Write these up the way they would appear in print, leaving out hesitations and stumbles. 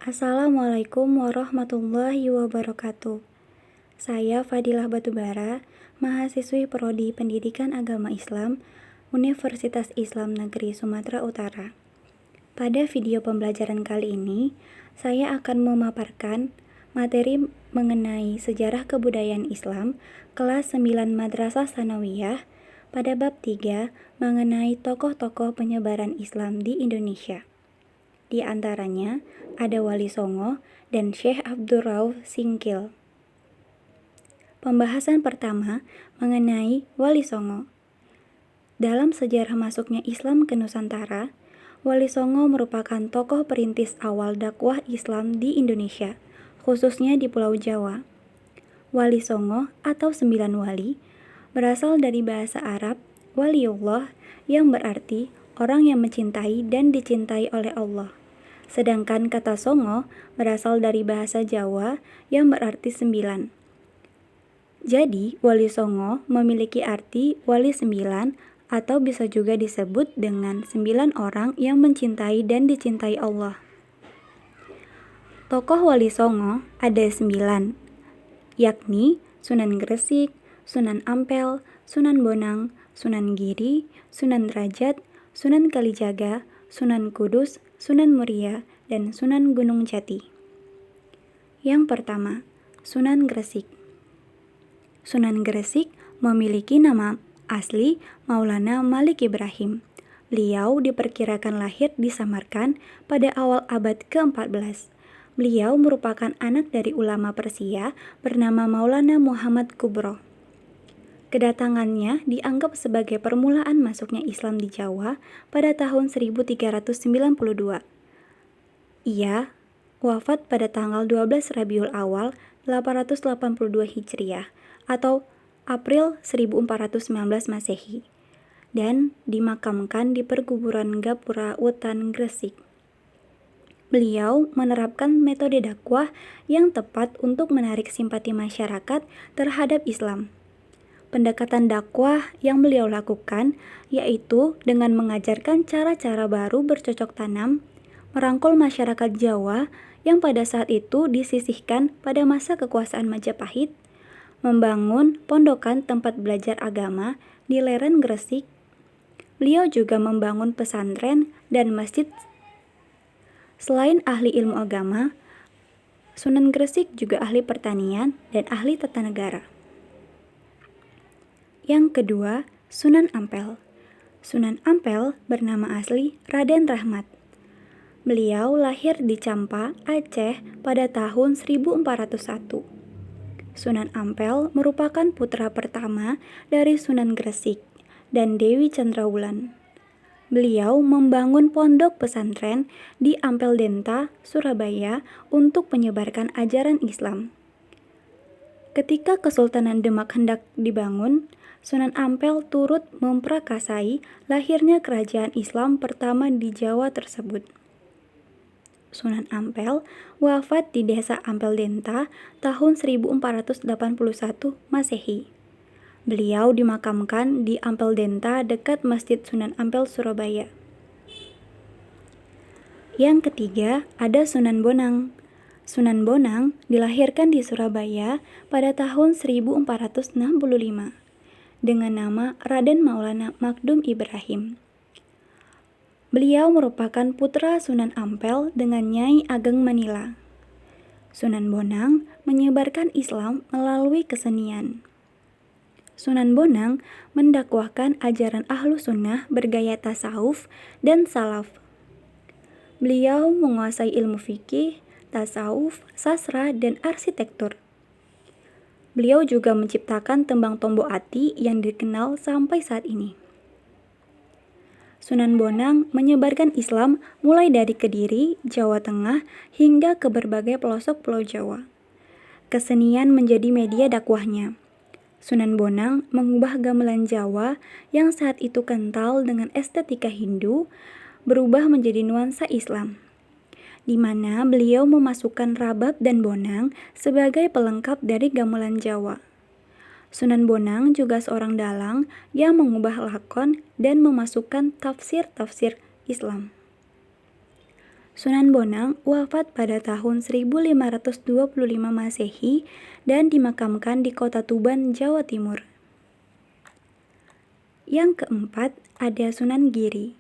Assalamualaikum warahmatullahi wabarakatuh. Saya Fadilah Batubara, mahasiswi Prodi Pendidikan Agama Islam, Universitas Islam Negeri Sumatera Utara. Pada video pembelajaran kali ini, saya akan memaparkan materi mengenai sejarah kebudayaan Islam kelas 9 Madrasah Tsanawiyah pada bab 3 mengenai tokoh-tokoh penyebaran Islam di Indonesia. Di antaranya ada Wali Songo dan Syekh Abdul Rauf Singkil. Pembahasan pertama mengenai Wali Songo. Dalam sejarah masuknya Islam ke Nusantara, Wali Songo merupakan tokoh perintis awal dakwah Islam di Indonesia, khususnya di Pulau Jawa. Wali Songo atau 9 wali berasal dari bahasa Arab waliullah yang berarti orang yang mencintai dan dicintai oleh Allah. Sedangkan kata Songo berasal dari bahasa Jawa yang berarti 9. Jadi, Wali Songo memiliki arti wali 9 atau bisa juga disebut dengan 9 orang yang mencintai dan dicintai Allah. Tokoh Wali Songo ada 9, yakni Sunan Gresik, Sunan Ampel, Sunan Bonang, Sunan Giri, Sunan Derajat, Sunan Kalijaga, Sunan Kudus, Sunan Muria, dan Sunan Gunung Jati. Yang pertama, Sunan Gresik. Sunan Gresik memiliki nama asli Maulana Malik Ibrahim. Beliau diperkirakan lahir di Samarkand pada awal abad ke-14. Beliau merupakan anak dari ulama Persia bernama Maulana Muhammad Kubro. Kedatangannya dianggap sebagai permulaan masuknya Islam di Jawa pada tahun 1392. Ia wafat pada tanggal 12 Rabiul Awal 882 Hijriah atau April 1419 Masehi dan dimakamkan di perkuburan Gapura Wetan Gresik. Beliau menerapkan metode dakwah yang tepat untuk menarik simpati masyarakat terhadap Islam. Pendekatan dakwah yang beliau lakukan yaitu dengan mengajarkan cara-cara baru bercocok tanam, merangkul masyarakat Jawa yang pada saat itu disisihkan pada masa kekuasaan Majapahit, membangun pondokan tempat belajar agama di lereng Gresik. Beliau juga membangun pesantren dan masjid. Selain ahli ilmu agama, Sunan Gresik juga ahli pertanian dan ahli tata negara. Yang kedua, Sunan Ampel. Sunan Ampel bernama asli Raden Rahmat. Beliau lahir di Campa, Aceh pada tahun 1401. Sunan Ampel merupakan putra pertama dari Sunan Gresik dan Dewi Cendrawulan. Beliau membangun pondok pesantren di Ampel Denta, Surabaya untuk menyebarkan ajaran Islam. Ketika Kesultanan Demak hendak dibangun, Sunan Ampel turut memprakarsai lahirnya kerajaan Islam pertama di Jawa tersebut. Sunan Ampel wafat di desa Ampel Denta tahun 1481 Masehi. Beliau dimakamkan di Ampel Denta dekat Masjid Sunan Ampel, Surabaya. Yang ketiga, ada Sunan Bonang. Sunan Bonang dilahirkan di Surabaya pada tahun 1465 dengan nama Raden Maulana Magdum Ibrahim. Beliau merupakan putra Sunan Ampel dengan Nyai Ageng Manila. Sunan Bonang menyebarkan Islam melalui kesenian. Sunan Bonang mendakwahkan ajaran Ahlus Sunnah bergaya tasawuf dan salaf. Beliau menguasai ilmu fikih, tasawuf, sastra, dan arsitektur. Beliau juga menciptakan tembang Tombo Ati yang dikenal sampai saat ini. Sunan Bonang menyebarkan Islam mulai dari Kediri, Jawa Tengah, hingga ke berbagai pelosok Pulau Jawa. Kesenian menjadi media dakwahnya. Sunan Bonang mengubah gamelan Jawa yang saat itu kental dengan estetika Hindu, berubah menjadi nuansa Islam, di mana beliau memasukkan rabab dan bonang sebagai pelengkap dari gamelan Jawa. Sunan Bonang juga seorang dalang yang mengubah lakon dan memasukkan tafsir-tafsir Islam. Sunan Bonang wafat pada tahun 1525 Masehi dan dimakamkan di Kota Tuban, Jawa Timur. Yang keempat, ada Sunan Giri.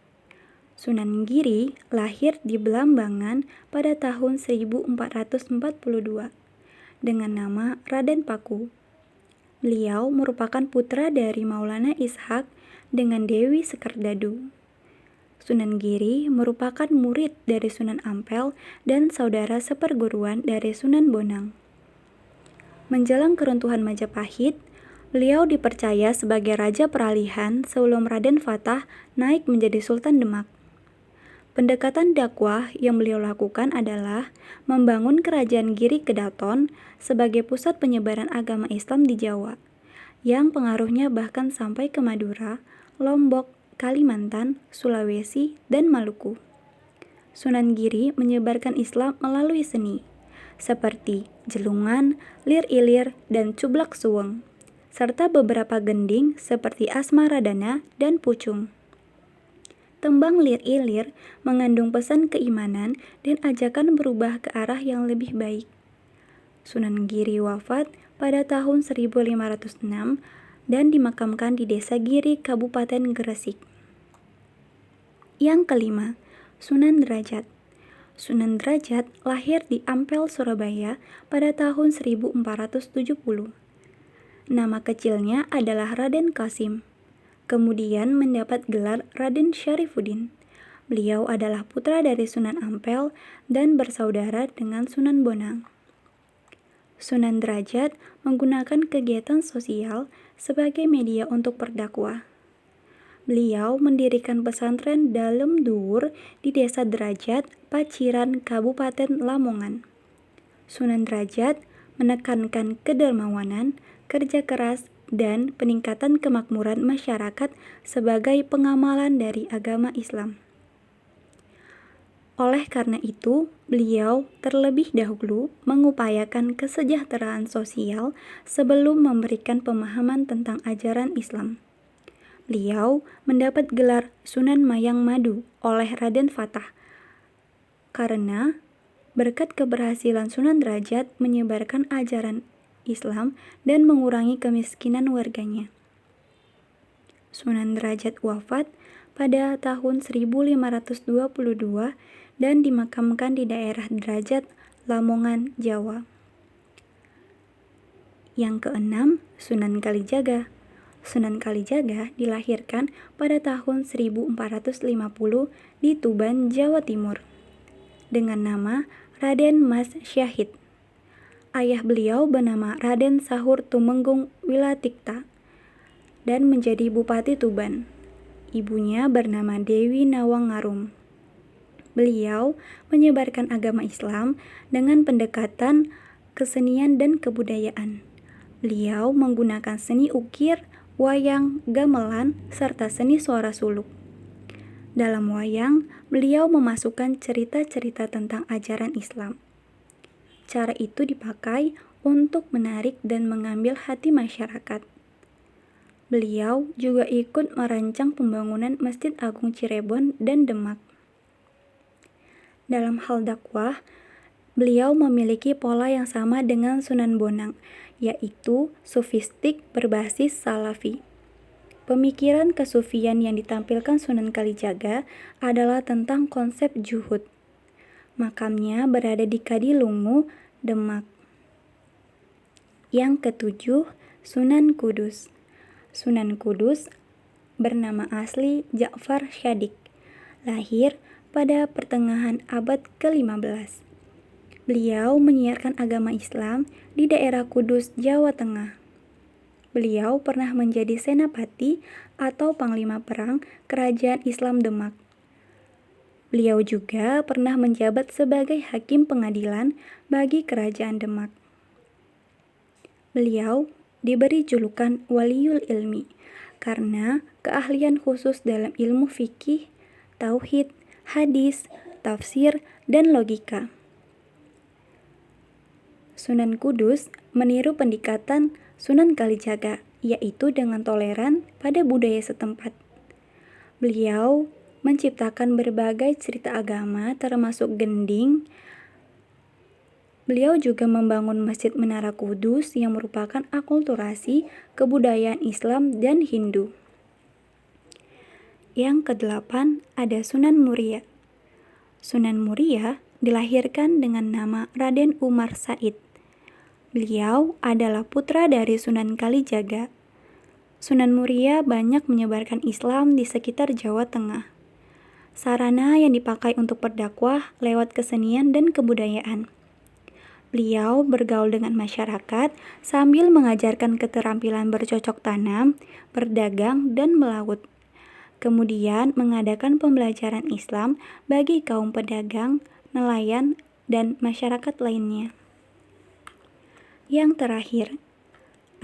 Sunan Giri lahir di Belambangan pada tahun 1442 dengan nama Raden Paku. Beliau merupakan putra dari Maulana Ishak dengan Dewi Sekardadu. Sunan Giri merupakan murid dari Sunan Ampel dan saudara seperguruan dari Sunan Bonang. Menjelang keruntuhan Majapahit, beliau dipercaya sebagai raja peralihan sebelum Raden Fatah naik menjadi Sultan Demak. Pendekatan dakwah yang beliau lakukan adalah membangun kerajaan Giri Kedaton sebagai pusat penyebaran agama Islam di Jawa, yang pengaruhnya bahkan sampai ke Madura, Lombok, Kalimantan, Sulawesi, dan Maluku. Sunan Giri menyebarkan Islam melalui seni, seperti jelungan, lir-ilir, dan cublak suweng, serta beberapa gending seperti Asmaradana dan Pucung. Tembang lir-ilir mengandung pesan keimanan dan ajakan berubah ke arah yang lebih baik. Sunan Giri wafat pada tahun 1506 dan dimakamkan di Desa Giri, Kabupaten Gresik. Yang kelima, Sunan Derajat. Sunan Derajat lahir di Ampel, Surabaya pada tahun 1470. Nama kecilnya adalah Raden Kasim. Kemudian mendapat gelar Raden Syarifuddin. Beliau adalah putra dari Sunan Ampel dan bersaudara dengan Sunan Bonang. Sunan Derajat menggunakan kegiatan sosial sebagai media untuk berdakwah. Beliau mendirikan pesantren Dalem Duwur di Desa Derajat, Paciran, Kabupaten Lamongan. Sunan Derajat menekankan kedermawanan, kerja keras, dan peningkatan kemakmuran masyarakat sebagai pengamalan dari agama Islam. Oleh karena itu, beliau terlebih dahulu mengupayakan kesejahteraan sosial sebelum memberikan pemahaman tentang ajaran Islam. Beliau mendapat gelar Sunan Mayang Madu oleh Raden Fatah karena berkat keberhasilan Sunan Derajat menyebarkan ajaran Islam dan mengurangi kemiskinan warganya. Sunan Derajat wafat pada tahun 1522 dan dimakamkan di daerah Derajat, Lamongan, Jawa. Yang keenam, Sunan Kalijaga. Sunan Kalijaga dilahirkan pada tahun 1450 di Tuban, Jawa Timur, dengan nama Raden Mas Syahid. Ayah beliau bernama Raden Sahur Tumenggung Wilatikta dan menjadi Bupati Tuban. Ibunya bernama Dewi Nawangarum. Beliau menyebarkan agama Islam dengan pendekatan kesenian dan kebudayaan. Beliau menggunakan seni ukir, wayang, gamelan, serta seni suara suluk. Dalam wayang, beliau memasukkan cerita-cerita tentang ajaran Islam. Cara itu dipakai untuk menarik dan mengambil hati masyarakat. Beliau juga ikut merancang pembangunan Masjid Agung Cirebon dan Demak. Dalam hal dakwah, beliau memiliki pola yang sama dengan Sunan Bonang, yaitu sufistik berbasis salafi. Pemikiran kesufian yang ditampilkan Sunan Kalijaga adalah tentang konsep juhud. Makamnya berada di Kadilungu, Demak. Yang ketujuh, Sunan Kudus. Sunan Kudus bernama asli Ja'far Syadik, lahir pada pertengahan abad ke-15. Beliau menyiarkan agama Islam di daerah Kudus, Jawa Tengah. Beliau pernah menjadi senapati atau panglima perang Kerajaan Islam Demak. Beliau juga pernah menjabat sebagai hakim pengadilan bagi Kerajaan Demak. Beliau diberi julukan Waliul Ilmi karena keahlian khusus dalam ilmu fikih, tauhid, hadis, tafsir, dan logika. Sunan Kudus meniru pendekatan Sunan Kalijaga, yaitu dengan toleran pada budaya setempat. Beliau menciptakan berbagai cerita agama termasuk gending. Beliau juga membangun Masjid Menara Kudus yang merupakan akulturasi kebudayaan Islam dan Hindu. Yang kedelapan ada Sunan Muria. Sunan Muria dilahirkan dengan nama Raden Umar Said. Beliau adalah putra dari Sunan Kalijaga. Sunan Muria banyak menyebarkan Islam di sekitar Jawa Tengah. Sarana yang dipakai untuk berdakwah lewat kesenian dan kebudayaan. Beliau bergaul dengan masyarakat sambil mengajarkan keterampilan bercocok tanam, berdagang, dan melaut. Kemudian mengadakan pembelajaran Islam bagi kaum pedagang, nelayan, dan masyarakat lainnya. Yang terakhir,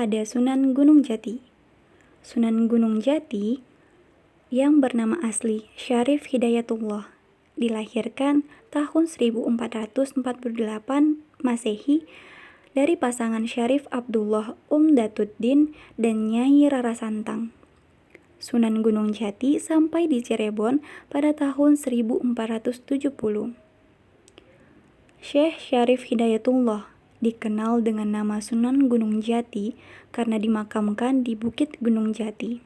ada Sunan Gunung Jati. Sunan Gunung Jati yang bernama asli Syarif Hidayatullah dilahirkan tahun 1448 Masehi dari pasangan Syarif Abdullah Datuddin dan Nyai Rara Santang. Sunan Gunung Jati sampai di Cirebon pada tahun 1470. Syekh Syarif Hidayatullah dikenal dengan nama Sunan Gunung Jati karena dimakamkan di Bukit Gunung Jati.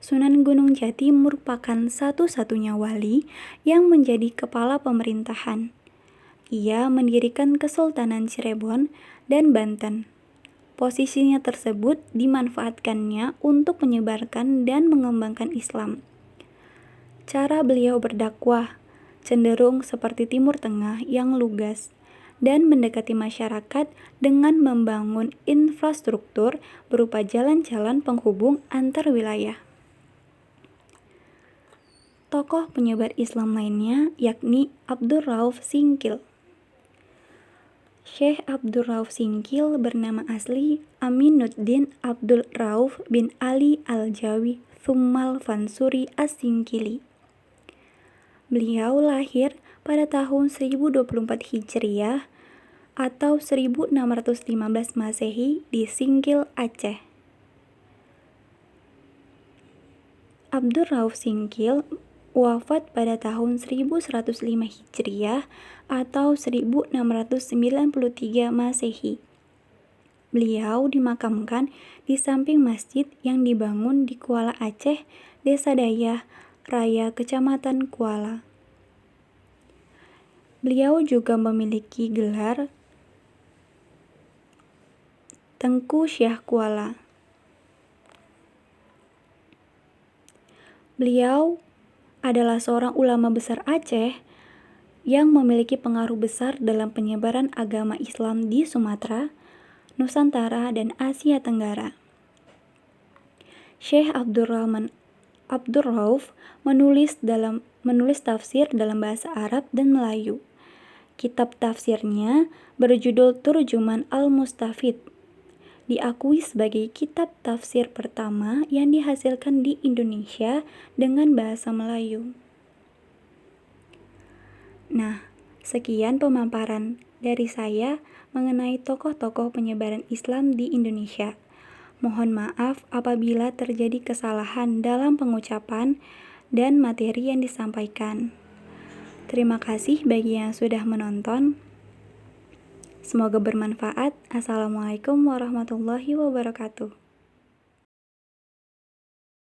Sunan Gunung Jati merupakan satu-satunya wali yang menjadi kepala pemerintahan. Ia mendirikan Kesultanan Cirebon dan Banten. Posisinya tersebut dimanfaatkannya untuk menyebarkan dan mengembangkan Islam. Cara beliau berdakwah cenderung seperti Timur Tengah yang lugas dan mendekati masyarakat dengan membangun infrastruktur berupa jalan-jalan penghubung antar wilayah. Tokoh penyebar Islam lainnya yakni Abdur Rauf Singkil. Syekh Abdur Rauf Singkil bernama asli Aminuddin Abdul Rauf bin Ali Al-Jawi Thummal Fansuri As-Singkili. Beliau lahir pada tahun 1024 Hijriah atau 1615 Masehi di Singkil, Aceh. Abdur Rauf Singkil wafat pada tahun 1105 Hijriah atau 1693 Masehi. Beliau dimakamkan di samping masjid yang dibangun di Kuala Aceh, Desa Dayah Raya, Kecamatan Kuala. Beliau juga memiliki gelar Tengku Syah Kuala. Beliau adalah seorang ulama besar Aceh yang memiliki pengaruh besar dalam penyebaran agama Islam di Sumatera, Nusantara, dan Asia Tenggara. Syekh Abdur Rauf menulis tafsir dalam bahasa Arab dan Melayu. Kitab tafsirnya berjudul Turjuman Al-Mustafid. Diakui sebagai kitab tafsir pertama yang dihasilkan di Indonesia dengan bahasa Melayu. Nah, sekian pemaparan dari saya mengenai tokoh-tokoh penyebaran Islam di Indonesia. Mohon maaf apabila terjadi kesalahan dalam pengucapan dan materi yang disampaikan. Terima kasih bagi yang sudah menonton. Semoga bermanfaat. Assalamualaikum warahmatullahi wabarakatuh.